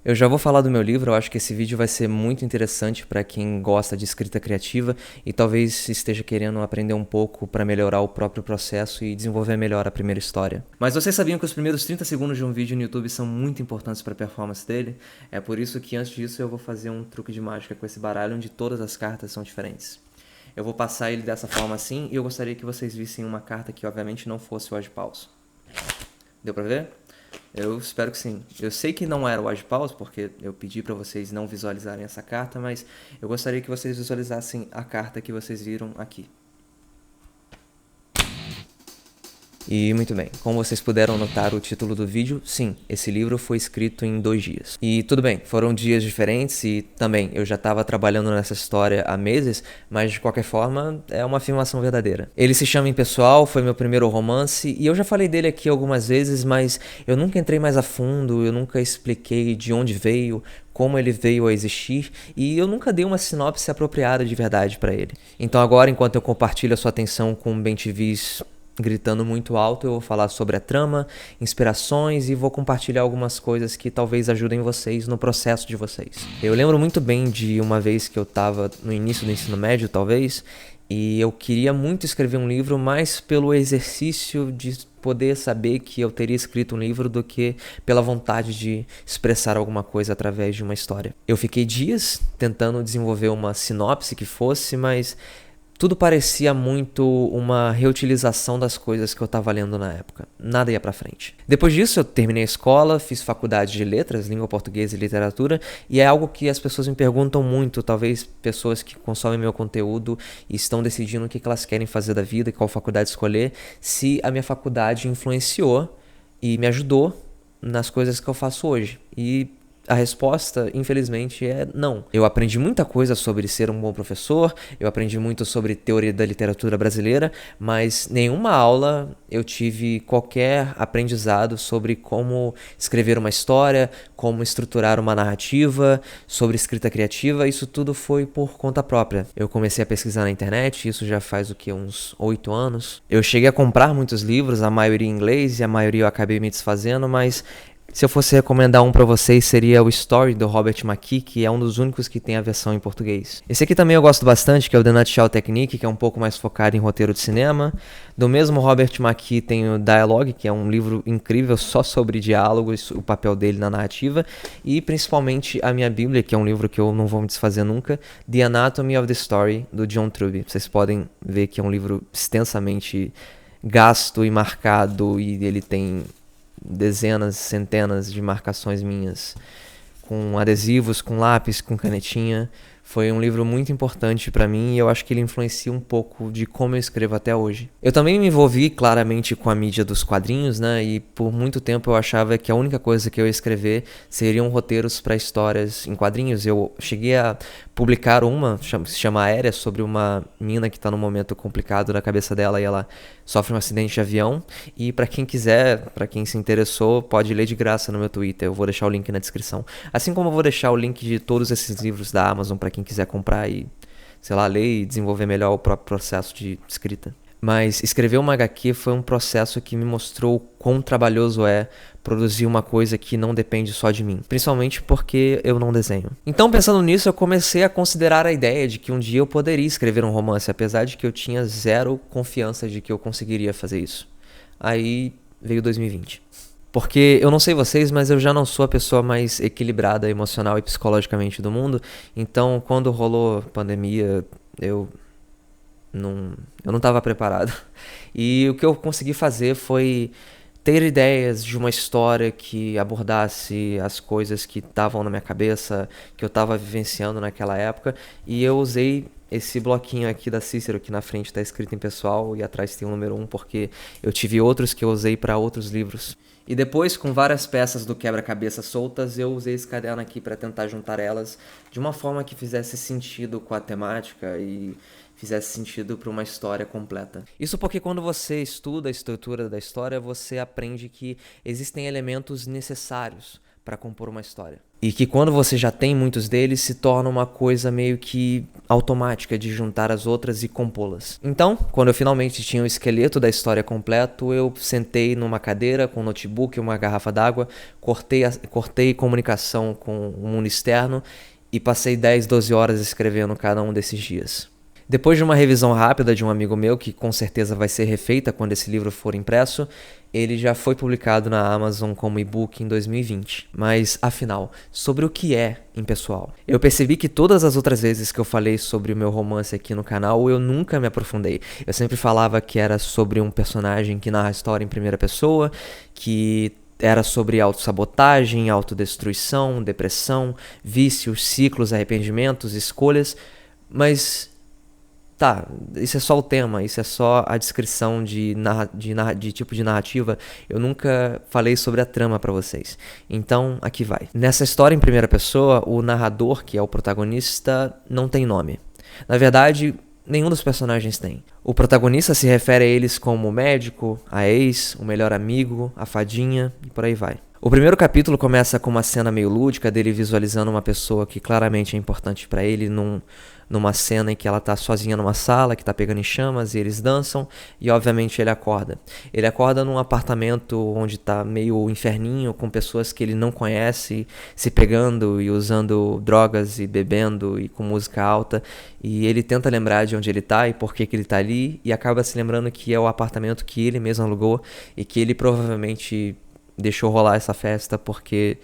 Eu já vou falar do meu livro, eu acho que esse vídeo vai ser muito interessante para quem gosta de escrita criativa e talvez esteja querendo aprender um pouco para melhorar o próprio processo e desenvolver melhor a primeira história. Mas vocês sabiam que os primeiros 30 segundos de um vídeo no YouTube são muito importantes para a performance dele? É por isso que antes disso eu vou fazer um truque de mágica com esse baralho onde todas as cartas são diferentes. Eu vou passar ele dessa forma assim e eu gostaria que vocês vissem uma carta que obviamente não fosse o As de Paus. Deu pra ver? Eu espero que sim. Eu sei que não era o As de Paus, porque eu pedi pra vocês não visualizarem essa carta, mas eu gostaria que vocês visualizassem a carta que vocês viram aqui. E muito bem, como vocês puderam notar o título do vídeo, sim, esse livro foi escrito em 2 dias. E tudo bem, foram dias diferentes e também eu já estava trabalhando nessa história há meses, mas de qualquer forma é uma afirmação verdadeira. Ele se chama Impessoal, foi meu primeiro romance e eu já falei dele aqui algumas vezes, mas eu nunca entrei mais a fundo, eu nunca expliquei de onde veio, como ele veio a existir, e eu nunca dei uma sinopse apropriada de verdade para ele. Então agora, enquanto eu compartilho a sua atenção com o BenTVs gritando muito alto, eu vou falar sobre a trama, inspirações e vou compartilhar algumas coisas que talvez ajudem vocês no processo de vocês. Eu lembro muito bem de uma vez que eu estava no início do ensino médio, talvez, e eu queria muito escrever um livro, mais pelo exercício de poder saber que eu teria escrito um livro do que pela vontade de expressar alguma coisa através de uma história. Eu fiquei dias tentando desenvolver uma sinopse que fosse, mas tudo parecia muito uma reutilização das coisas que eu estava lendo na época. Nada ia pra frente. Depois disso, eu terminei a escola, fiz faculdade de letras, língua portuguesa e literatura, e é algo que as pessoas me perguntam muito, talvez pessoas que consomem meu conteúdo e estão decidindo o que elas querem fazer da vida e qual faculdade escolher, se a minha faculdade influenciou e me ajudou nas coisas que eu faço hoje. E a resposta, infelizmente, é não. Eu aprendi muita coisa sobre ser um bom professor, eu aprendi muito sobre teoria da literatura brasileira, mas nenhuma aula eu tive qualquer aprendizado sobre como escrever uma história, como estruturar uma narrativa, sobre escrita criativa, isso tudo foi por conta própria. Eu comecei a pesquisar na internet, isso já faz uns 8 anos. Eu cheguei a comprar muitos livros, a maioria em inglês e a maioria eu acabei me desfazendo, mas se eu fosse recomendar um pra vocês, seria o Story, do Robert McKee, que é um dos únicos que tem a versão em português. Esse aqui também eu gosto bastante, que é o The Nutshell Technique, que é um pouco mais focado em roteiro de cinema. Do mesmo Robert McKee tem o Dialogue, que é um livro incrível só sobre diálogos, o papel dele na narrativa. E principalmente a minha Bíblia, que é um livro que eu não vou me desfazer nunca, The Anatomy of the Story, do John Truby. Vocês podem ver que é um livro extensamente gasto e marcado, e ele tem dezenas, centenas de marcações minhas, com adesivos, com lápis, com canetinha. Foi um livro muito importante pra mim e eu acho que ele influencia um pouco de como eu escrevo até hoje. Eu também me envolvi claramente com a mídia dos quadrinhos, né? E por muito tempo eu achava que a única coisa que eu ia escrever seriam roteiros para histórias em quadrinhos. Eu cheguei a publicar se chama Aérea, sobre uma mina que tá num momento complicado na cabeça dela e ela sofre um acidente de avião. E pra quem quiser, pra quem se interessou, pode ler de graça no meu Twitter. Eu vou deixar o link na descrição. Assim como eu vou deixar o link de todos esses livros da Amazon pra quem quiser comprar e, sei lá, ler e desenvolver melhor o próprio processo de escrita. Mas escrever uma HQ foi um processo que me mostrou quão trabalhoso é produzir uma coisa que não depende só de mim, principalmente porque eu não desenho. Então, pensando nisso, eu comecei a considerar a ideia de que um dia eu poderia escrever um romance, apesar de que eu tinha zero confiança de que eu conseguiria fazer isso. Aí veio 2020. Porque eu não sei vocês, mas eu já não sou a pessoa mais equilibrada emocional e psicologicamente do mundo. Então, quando rolou pandemia, eu não estava preparado. E o que eu consegui fazer foi ter ideias de uma história que abordasse as coisas que estavam na minha cabeça, que eu estava vivenciando naquela época. E eu usei esse bloquinho aqui da Cícero, que na frente está escrito em pessoal e atrás tem o número 1, porque eu tive outros que eu usei para outros livros. E depois, com várias peças do quebra-cabeça soltas, eu usei esse caderno aqui para tentar juntar elas de uma forma que fizesse sentido com a temática e fizesse sentido para uma história completa. Isso porque quando você estuda a estrutura da história, você aprende que existem elementos necessários para compor uma história. E que quando você já tem muitos deles, se torna uma coisa meio que automática de juntar as outras e compô-las. Então, quando eu finalmente tinha o esqueleto da história completo, eu sentei numa cadeira com um notebook e uma garrafa d'água, cortei comunicação com o mundo externo e passei 10, 12 horas escrevendo cada um desses dias. Depois de uma revisão rápida de um amigo meu, que com certeza vai ser refeita quando esse livro for impresso, ele já foi publicado na Amazon como e-book em 2020. Mas, afinal, sobre o que é Impessoal? Eu percebi que todas as outras vezes que eu falei sobre o meu romance aqui no canal, eu nunca me aprofundei. Eu sempre falava que era sobre um personagem que narra a história em primeira pessoa, que era sobre autossabotagem, autodestruição, depressão, vícios, ciclos, arrependimentos, escolhas, mas tá, isso é só o tema, isso é só a descrição de tipo de narrativa. Eu nunca falei sobre a trama pra vocês. Então, aqui vai. Nessa história em primeira pessoa, o narrador, que é o protagonista, não tem nome. Na verdade, nenhum dos personagens tem. O protagonista se refere a eles como o médico, a ex, o melhor amigo, a fadinha e por aí vai. O primeiro capítulo começa com uma cena meio lúdica dele visualizando uma pessoa que claramente é importante pra ele numa cena em que ela tá sozinha numa sala, que tá pegando em chamas e eles dançam e obviamente ele acorda. Ele acorda num apartamento onde tá meio inferninho, com pessoas que ele não conhece, se pegando e usando drogas e bebendo e com música alta, e ele tenta lembrar de onde ele tá e por que ele tá ali e acaba se lembrando que é o apartamento que ele mesmo alugou e que ele provavelmente deixou rolar essa festa porque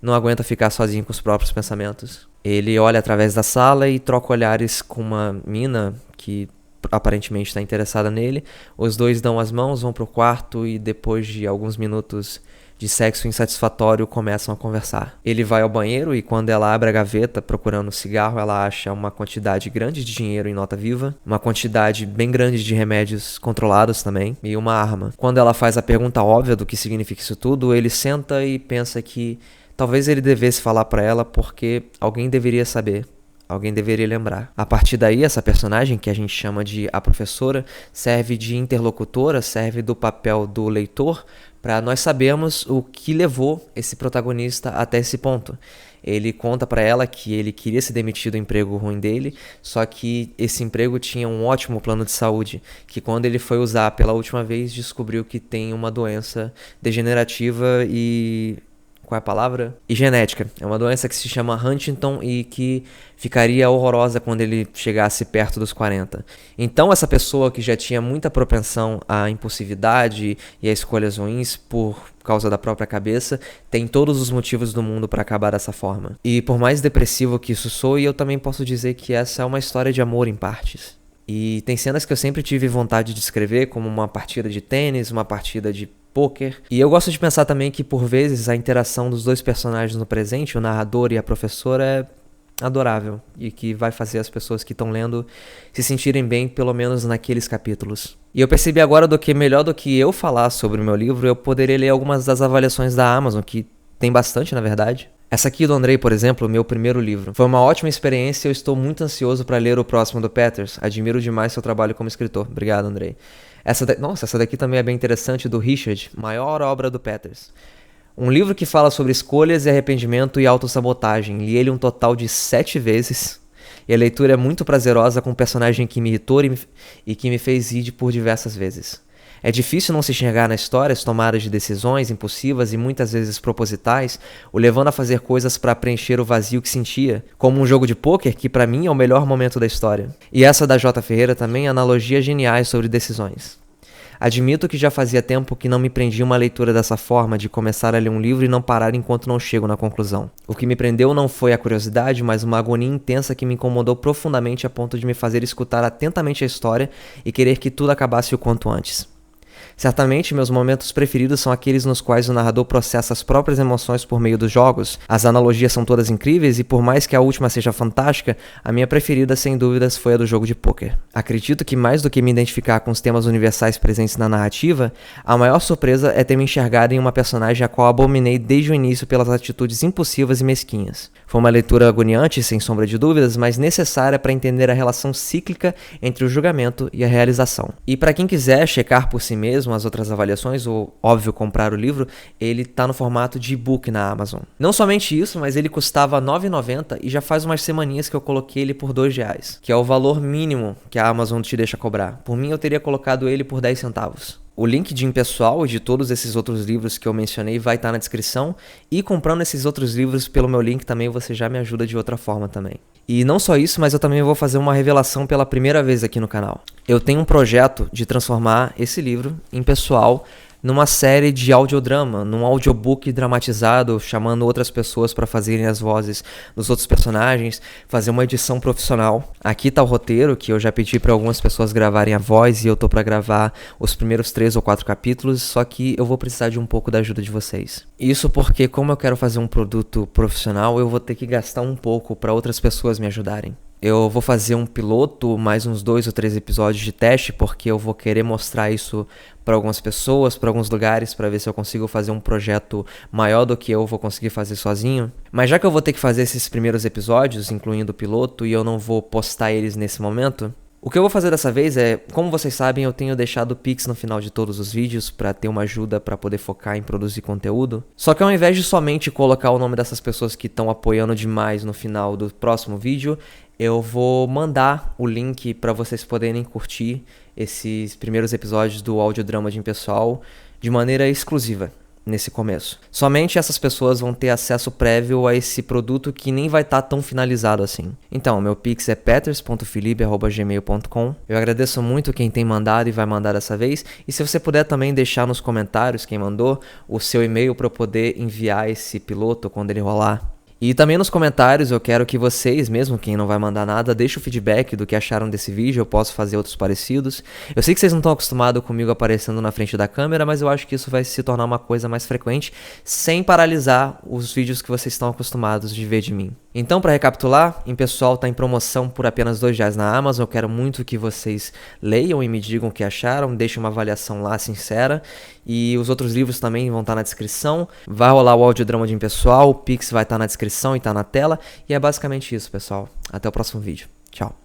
não aguenta ficar sozinho com os próprios pensamentos. Ele olha através da sala e troca olhares com uma mina que aparentemente está interessada nele. Os dois dão as mãos, vão pro quarto e depois de alguns minutos de sexo insatisfatório começam a conversar. Ele vai ao banheiro e quando ela abre a gaveta procurando um cigarro, ela acha uma quantidade grande de dinheiro em nota viva, uma quantidade bem grande de remédios controlados também e uma arma. Quando ela faz a pergunta óbvia do que significa isso tudo, ele senta e pensa que talvez ele devesse falar pra ela porque alguém deveria saber, alguém deveria lembrar. A partir daí, essa personagem, que a gente chama de a professora, serve de interlocutora, serve do papel do leitor para nós sabermos o que levou esse protagonista até esse ponto. Ele conta pra ela que ele queria se demitir do emprego ruim dele, só que esse emprego tinha um ótimo plano de saúde, que quando ele foi usar pela última vez, descobriu que tem uma doença degenerativa e... qual é a palavra? E genética. É uma doença que se chama Huntington e que ficaria horrorosa quando ele chegasse perto dos 40. Então essa pessoa que já tinha muita propensão à impulsividade e a escolhas ruins por causa da própria cabeça, tem todos os motivos do mundo para acabar dessa forma. E por mais depressivo que isso soe, eu também posso dizer que essa é uma história de amor em partes. E tem cenas que eu sempre tive vontade de escrever, como uma partida de tênis, uma partida de poker. E eu gosto de pensar também que, por vezes, a interação dos dois personagens no presente, o narrador e a professora, é adorável. E que vai fazer as pessoas que estão lendo se sentirem bem, pelo menos naqueles capítulos. E eu percebi agora que melhor do que eu falar sobre o meu livro, eu poderia ler algumas das avaliações da Amazon, que tem bastante, na verdade. Essa aqui do Andrei, por exemplo, meu primeiro livro. Foi uma ótima experiência e eu estou muito ansioso para ler o próximo do Peters. Admiro demais seu trabalho como escritor. Obrigado, Andrei. Nossa, essa daqui também é bem interessante, do Richard, maior obra do Peters. Um livro que fala sobre escolhas e arrependimento e autossabotagem. Li ele um total de 7 vezes. E a leitura é muito prazerosa com um personagem que me irritou e que me fez rir por diversas vezes. É difícil não se enxergar na história as tomadas de decisões impulsivas e muitas vezes propositais, o levando a fazer coisas para preencher o vazio que sentia, como um jogo de pôquer que para mim é o melhor momento da história. E essa da J. Ferreira também analogias geniais sobre decisões. Admito que já fazia tempo que não me prendia uma leitura dessa forma, de começar a ler um livro e não parar enquanto não chego na conclusão. O que me prendeu não foi a curiosidade, mas uma agonia intensa que me incomodou profundamente a ponto de me fazer escutar atentamente a história e querer que tudo acabasse o quanto antes. Certamente, meus momentos preferidos são aqueles nos quais o narrador processa as próprias emoções por meio dos jogos. As analogias são todas incríveis e, por mais que a última seja fantástica, a minha preferida, sem dúvidas, foi a do jogo de pôquer. Acredito que, mais do que me identificar com os temas universais presentes na narrativa, a maior surpresa é ter me enxergado em uma personagem a qual abominei desde o início pelas atitudes impulsivas e mesquinhas. Foi uma leitura agoniante, sem sombra de dúvidas, mas necessária para entender a relação cíclica entre o julgamento e a realização. E para quem quiser checar por si mesmo mesmo as outras avaliações, ou óbvio comprar o livro, ele tá no formato de e-book na Amazon. Não somente isso, mas ele custava R$ 9,90 e já faz umas semaninhas que eu coloquei ele por R$ 2, que é o valor mínimo que a Amazon te deixa cobrar. Por mim, eu teria colocado ele por 10 centavos. O LinkedIn pessoal de todos esses outros livros que eu mencionei vai estar na descrição, e comprando esses outros livros pelo meu link também você já me ajuda de outra forma também. E não só isso, mas eu também vou fazer uma revelação pela primeira vez aqui no canal. Eu tenho um projeto de transformar esse livro em pessoal numa série de audiodrama, num audiobook dramatizado, chamando outras pessoas para fazerem as vozes dos outros personagens, fazer uma edição profissional. Aqui tá o roteiro, que eu já pedi para algumas pessoas gravarem a voz, e eu tô para gravar os primeiros 3 ou 4 capítulos, só que eu vou precisar de um pouco da ajuda de vocês. Isso porque, como eu quero fazer um produto profissional, eu vou ter que gastar um pouco para outras pessoas me ajudarem. Eu vou fazer um piloto, mais uns 2 ou 3 episódios de teste, porque eu vou querer mostrar isso para algumas pessoas, para alguns lugares, para ver se eu consigo fazer um projeto maior do que eu vou conseguir fazer sozinho. Mas já que eu vou ter que fazer esses primeiros episódios, incluindo o piloto, e eu não vou postar eles nesse momento, o que eu vou fazer dessa vez é, como vocês sabem, eu tenho deixado o Pix no final de todos os vídeos para ter uma ajuda para poder focar em produzir conteúdo. Só que ao invés de somente colocar o nome dessas pessoas que estão apoiando demais no final do próximo vídeo, eu vou mandar o link para vocês poderem curtir esses primeiros episódios do audiodrama de Impessoal de maneira exclusiva nesse começo. Somente essas pessoas vão ter acesso prévio a esse produto que nem vai estar tão finalizado assim. Então, meu pix é peters.philippe@gmail.com. Eu agradeço muito quem tem mandado e vai mandar dessa vez. E se você puder também deixar nos comentários, quem mandou, o seu e-mail para eu poder enviar esse piloto quando ele rolar. E também nos comentários eu quero que vocês, mesmo quem não vai mandar nada, deixem o feedback do que acharam desse vídeo, eu posso fazer outros parecidos. Eu sei que vocês não estão acostumados comigo aparecendo na frente da câmera, mas eu acho que isso vai se tornar uma coisa mais frequente, sem paralisar os vídeos que vocês estão acostumados de ver de mim. Então, para recapitular, Impessoal está em promoção por apenas R$ 2 na Amazon. Eu quero muito que vocês leiam e me digam o que acharam, deixem uma avaliação lá sincera. E os outros livros também vão estar na descrição. Vai rolar o audiodrama de Impessoal, o Pix vai estar na descrição e está na tela. E é basicamente isso, pessoal. Até o próximo vídeo. Tchau.